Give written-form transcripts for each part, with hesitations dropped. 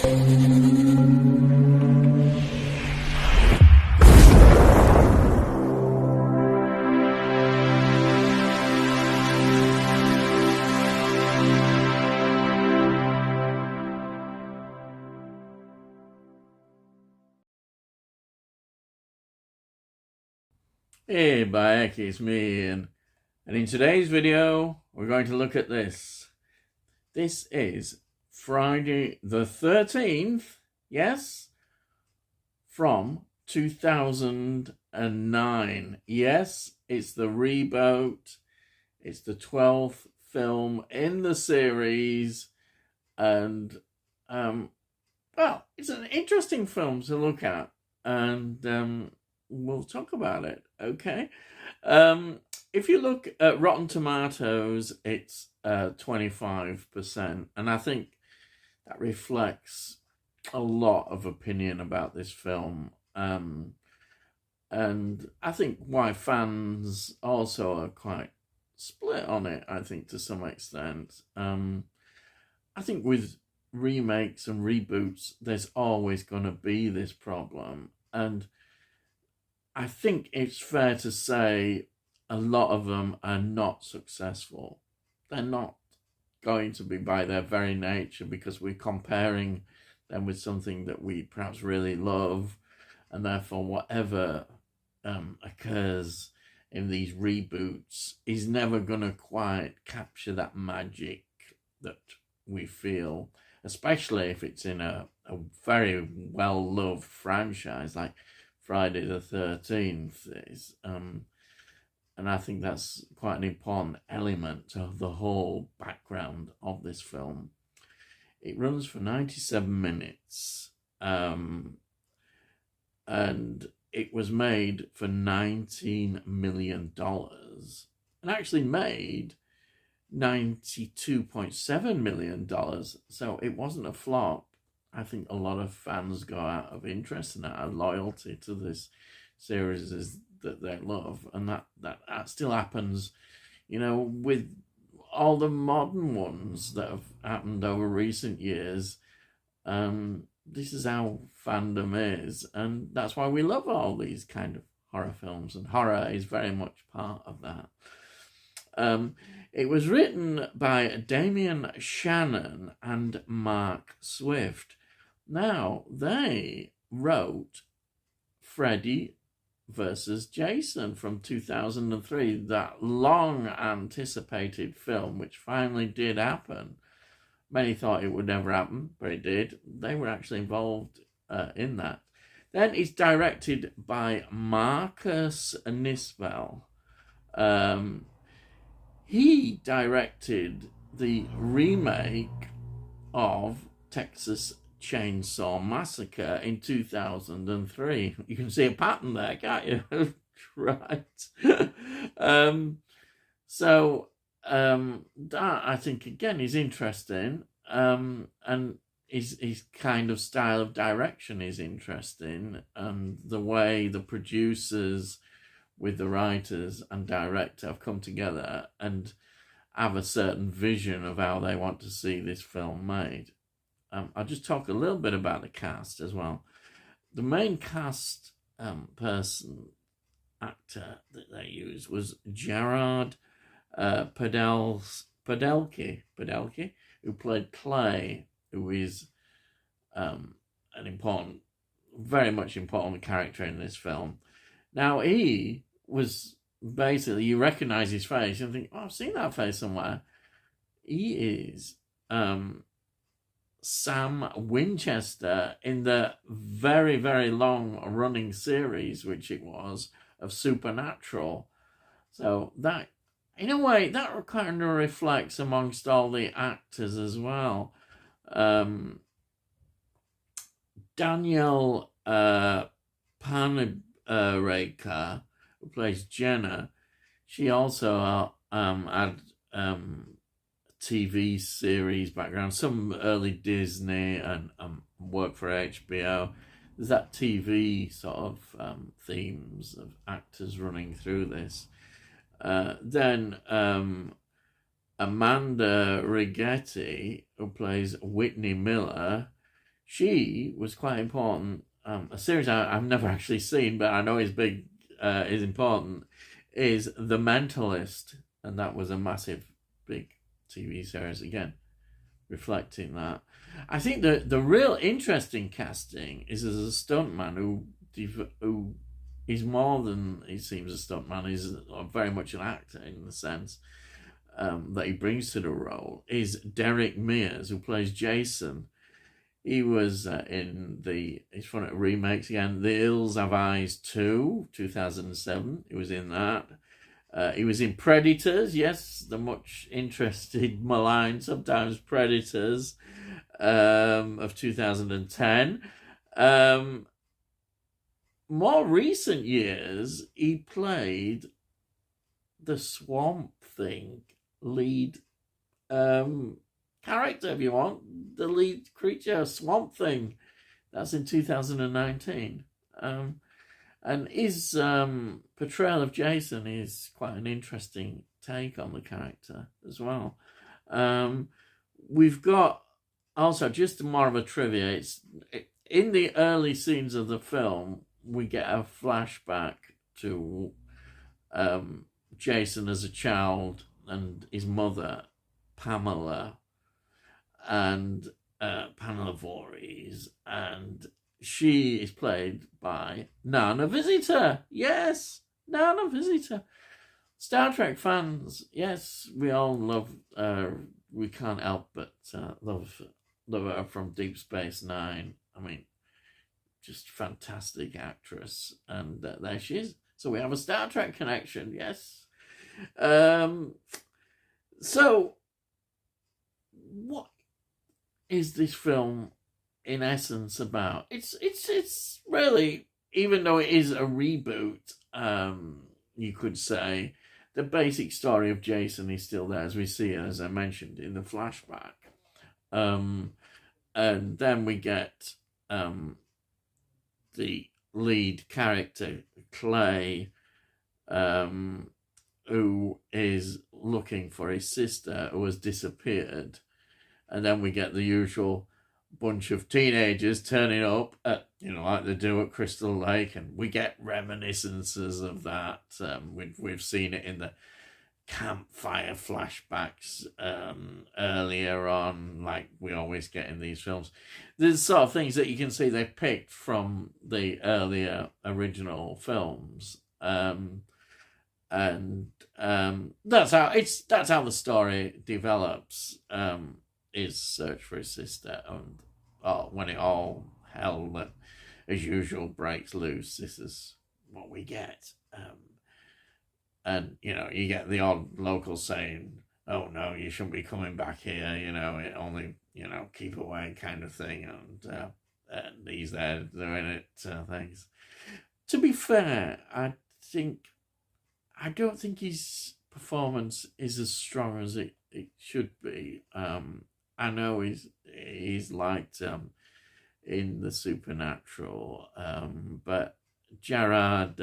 Hey, Bayek, it's me, Ian. And in today's video, we're going to look at this. This is Friday the 13th, yes, from 2009. Yes, it's the reboot. It's the 12th film in the series. And, well, it's an interesting film to look at. And, we'll talk about it, okay? If you look at Rotten Tomatoes, it's 25%, and I think that reflects a lot of opinion about this film. And I think why fans also are quite split on it, I think, to some extent. I think with remakes and reboots, there's always going to be this problem, and I think it's fair to say a lot of them are not successful. They're not going to be by their very nature, because we're comparing them with something that we perhaps really love, and therefore whatever occurs in these reboots is never going to quite capture that magic that we feel, especially if it's in a very well-loved franchise like Friday the 13th is, and I think that's quite an important element of the whole background of this film. It runs for 97 minutes, and it was made for $19 million, and actually made $92.7 million, so it wasn't a flop. I think a lot of fans go out of interest and out of loyalty to this series that they love, and that still happens, you know, with all the modern ones that have happened over recent years. This is how fandom is, and that's why we love all these kind of horror films, and horror is very much part of that. It was written by Damien Shannon and Mark Swift. Now, they wrote Freddy versus Jason from 2003, that long-anticipated film, which finally did happen. Many thought it would never happen, but it did. They were actually involved in that. Then it's directed by Marcus Nispel. He directed the remake of Texas Chainsaw Massacre in 2003. You can see a pattern there, can't you? Right. That, I think, again, is interesting. And his kind of style of direction is interesting. And the way the producers with the writers and director have come together and have a certain vision of how they want to see this film made. I'll just talk a little bit about the cast as well. The main cast actor that they used was Gerard Padalecki, who played Clay, who is an important, very much important character in this film. Now, he was basically, you recognize his face and think, oh, I've seen that face somewhere. He is Sam Winchester in the very, very long running series, which it was, of Supernatural. So that, in a way, that kind of reflects amongst all the actors as well. Danielle Panabaker, who plays Jenna, she also had TV series background, some early Disney, and worked for HBO. There's that TV sort of themes of actors running through this. Then Amanda Rigetti, who plays Whitney Miller, she was quite important. A series I've never actually seen, but I know is big, is important, is The Mentalist, and that was a massive, big TV series again, reflecting that. I think the real interesting casting is as a stuntman who is more than he seems a stuntman. He's very much an actor in the sense that he brings to the role. Is Derek Mears, who plays Jason. He was he's one of the remakes again, The Hills Have Eyes 2, 2007. He was in that. He was in Predators, yes, the much interested, maligned, sometimes Predators of 2010. More recent years, he played the Swamp Thing lead character, if you want, the lead creature, Swamp Thing. That's in 2019. And his portrayal of Jason is quite an interesting take on the character as well. We've got also just more of a trivia. In the early scenes of the film, we get a flashback to Jason as a child and his mother, Pamela, and Pamela Voorhees, and she is played by Nana Visitor. Yes, Nana Visitor. Star Trek fans, yes, we all love, we can't help but love her from Deep Space Nine. I mean, just fantastic actress, and there she is. So we have a Star Trek connection, yes. So, what is this film in essence about? It's really, even though it is a reboot, you could say, the basic story of Jason is still there, as we see it, as I mentioned, in the flashback. And then we get the lead character, Clay, who is looking for his sister who has disappeared. And then we get the usual bunch of teenagers turning up at, like they do at Crystal Lake, and we get reminiscences of that. We've seen it in the campfire flashbacks earlier on, like we always get in these films. There's sort of things that you can see they picked from the earlier original films, and that's how the story develops. Is search for his sister, and when it all hell as usual breaks loose, this is what we get. And you get the odd local saying, "Oh no, you shouldn't be coming back here." It only keep away kind of thing, and he's there doing it things. To be fair, I don't think his performance is as strong as it should be. I know he's liked in the Supernatural, but Gerard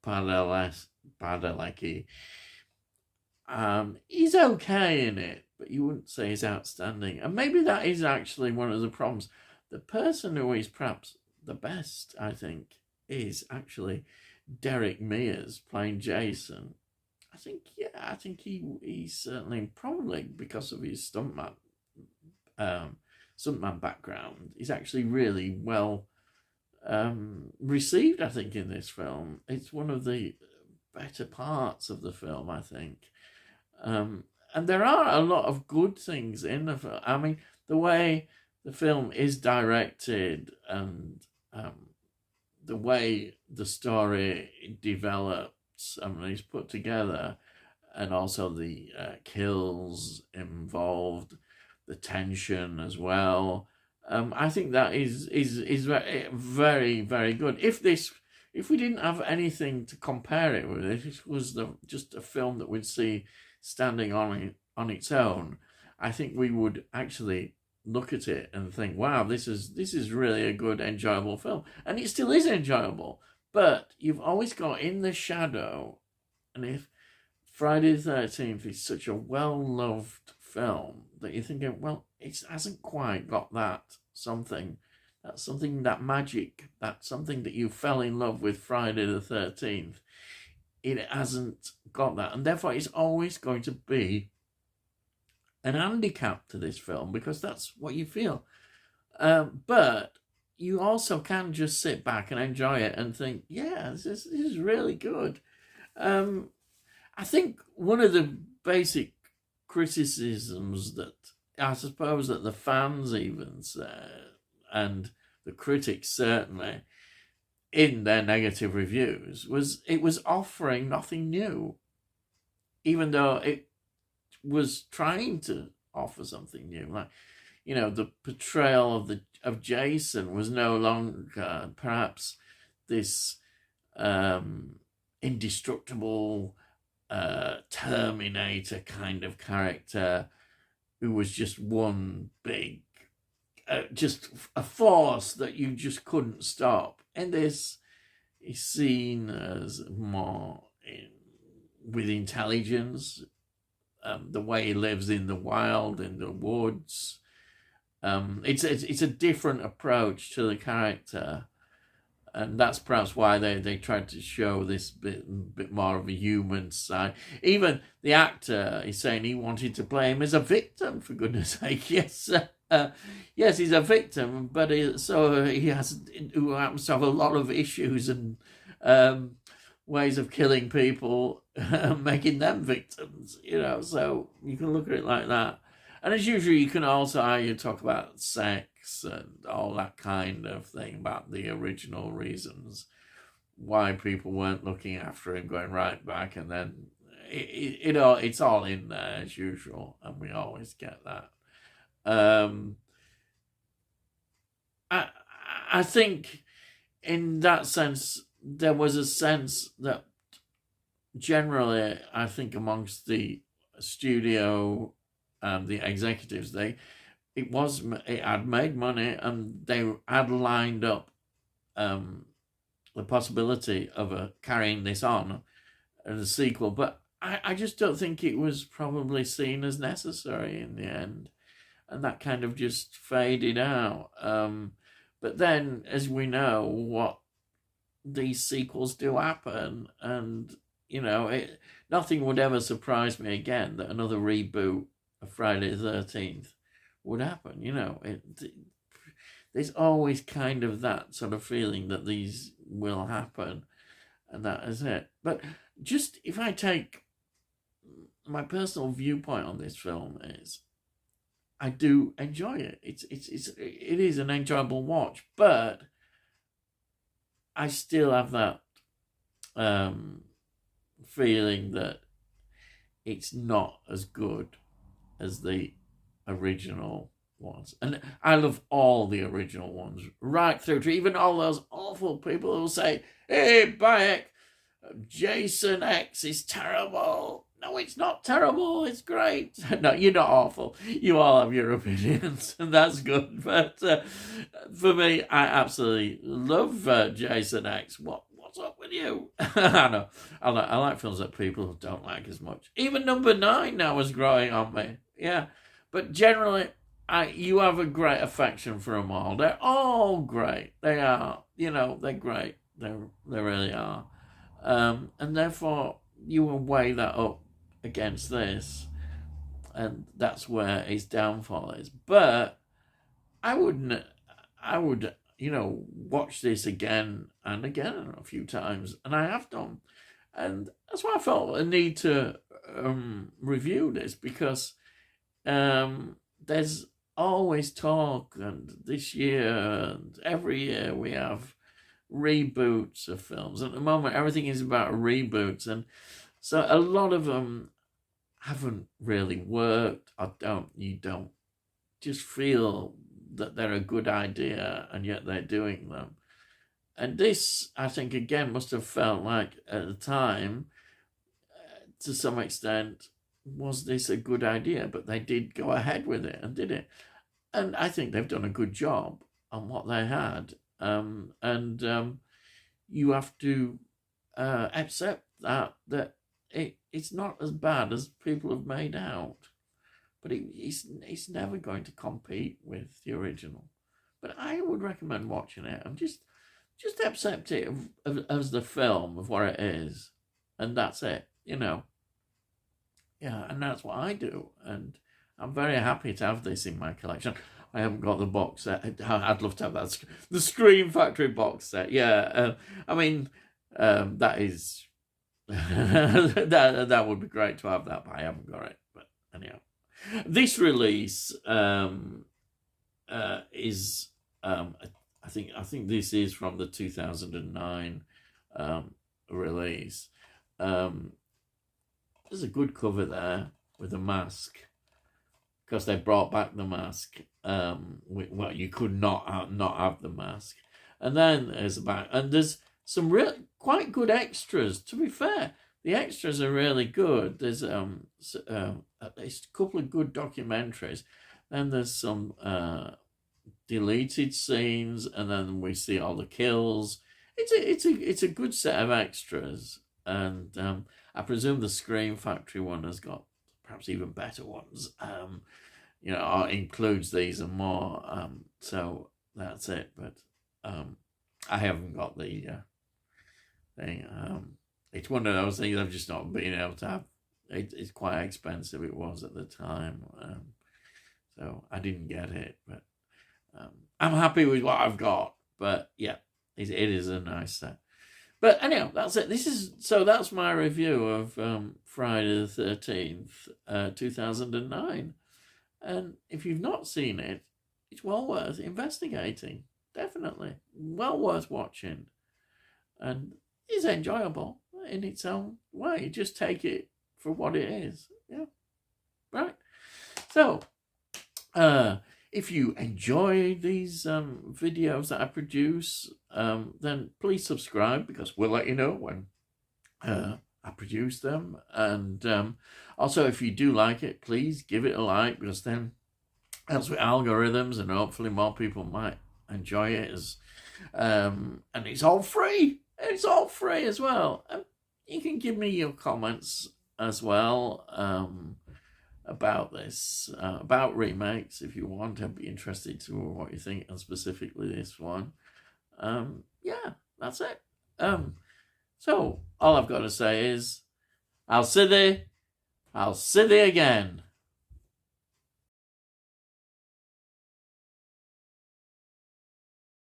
Padalecki, he's okay in it, but you wouldn't say he's outstanding. And maybe that is actually one of the problems. The person who is perhaps the best, I think, is actually Derek Mears playing Jason. I think he's certainly, probably because of his stuntman background, he's actually really well received, I think, in this film. It's one of the better parts of the film, I think. And there are a lot of good things in the film. I mean, the way the film is directed and the way the story develops, is put together, and also the kills involved, the tension as well. I think that is very, very good. If we didn't have anything to compare it with, if it was just a film that we'd see standing on its own, I think we would actually look at it and think, wow, this is really a good, enjoyable film. And it still is enjoyable. But you've always got in the shadow, and if Friday the 13th is such a well-loved film that you're thinking, well, it hasn't quite got that something That's something, that magic, that's something that you fell in love with Friday the 13th. It hasn't got that. And therefore, it's always going to be an handicap to this film because that's what you feel. But you also can just sit back and enjoy it and think, yeah, this is really good. I think one of the basic criticisms that I suppose that the fans even said, and the critics certainly, in their negative reviews, was it was offering nothing new, even though it was trying to offer something new. Like, the portrayal of Jason was no longer perhaps this indestructible Terminator kind of character who was just one big, just a force that you just couldn't stop. And this is seen as more with intelligence, the way he lives in the wild, in the woods. It's a different approach to the character. And that's perhaps why they tried to show this bit more of a human side. Even the actor is saying he wanted to play him as a victim, for goodness sake. Yes, yes, he's a victim, but he who happens to have a lot of issues and ways of killing people, making them victims. So you can look at it like that. And as usual, you can also talk about sex and all that kind of thing, about the original reasons why people weren't looking after him, going right back, and then it's all in there as usual, and we always get that. I think in that sense, there was a sense that generally, I think amongst the studio and the executives, it had made money, and they had lined up the possibility of carrying this on as a sequel. But I just don't think it was probably seen as necessary in the end, and that kind of just faded out. But then, as we know, what these sequels do happen, and nothing would ever surprise me again that another reboot of Friday the 13th would happen. There's always kind of that sort of feeling that these will happen, and that is it. But just if I take my personal viewpoint on this film, is I do enjoy it. It is an enjoyable watch, but I still have that feeling that it's not as good as the original ones. And I love all the original ones, right through to even all those awful people who say, hey, Bayek, Jason X is terrible. No, it's not terrible. It's great. No, you're not awful. You all have your opinions, and that's good. But for me, I absolutely love Jason X. What's up with you? I know. I like films that people don't like as much. Even Number 9 now is growing on me. Yeah. But generally, you have a great affection for them all. They're all great. They are. They're great. They really are. And therefore, you will weigh that up against this, and that's where his downfall is. But I would watch this again and again a few times, and I have done, and that's why I felt a need to review this, because there's always talk, and this year and every year we have reboots of films. At the moment, everything is about reboots, and so a lot of them haven't really worked, or you don't just feel that they're a good idea, and yet they're doing them. And this, I think, again, must have felt like, at the time, to some extent, was this a good idea? But they did go ahead with it and did it. And I think they've done a good job on what they had. And you have to accept that it's not as bad as people have made out. But it's never going to compete with the original. but I would recommend watching it and just accept it as the film of what it is, and that's it, you know. Yeah, and that's what I do, and I'm very happy to have this in my collection. I haven't got the box set. I'd love to have that, the Scream Factory box set. Yeah, I mean, that is that would be great to have that, but I haven't got it. But anyhow, this release is I think this is from the 2009 release. There's a good cover there with a mask, because they brought back the mask. Well, you could not have the mask, and then there's some real quite good extras. To be fair, the extras are really good. There's at least a couple of good documentaries. Then there's some deleted scenes, and then we see all the kills. It's a good set of extras, and I presume the Scream Factory one has got perhaps even better ones. You know, or includes these and more. So that's it. But I haven't got the thing. It's one of those things I've just not been able to have. It's quite expensive. It was at the time, so I didn't get it. But I'm happy with what I've got. But yeah, it is a nice set. But anyhow, that's it. That's my review of Friday the 13th, 2009. And if you've not seen it, it's well worth investigating. Definitely. Well worth watching. And it's enjoyable in its own way. Just take it for what it is. Yeah. Right. So, if you enjoy these videos that I produce, then please subscribe, because we'll let you know when I produce them. And also, if you do like it, please give it a like, because then helps with algorithms, and hopefully more people might enjoy it. And it's all free. It's all free as well. You can give me your comments as well about this, about remakes, if you want. I'd be interested to know what you think, and specifically this one. Yeah, that's it. So all I've got to say is, I'll see thee again.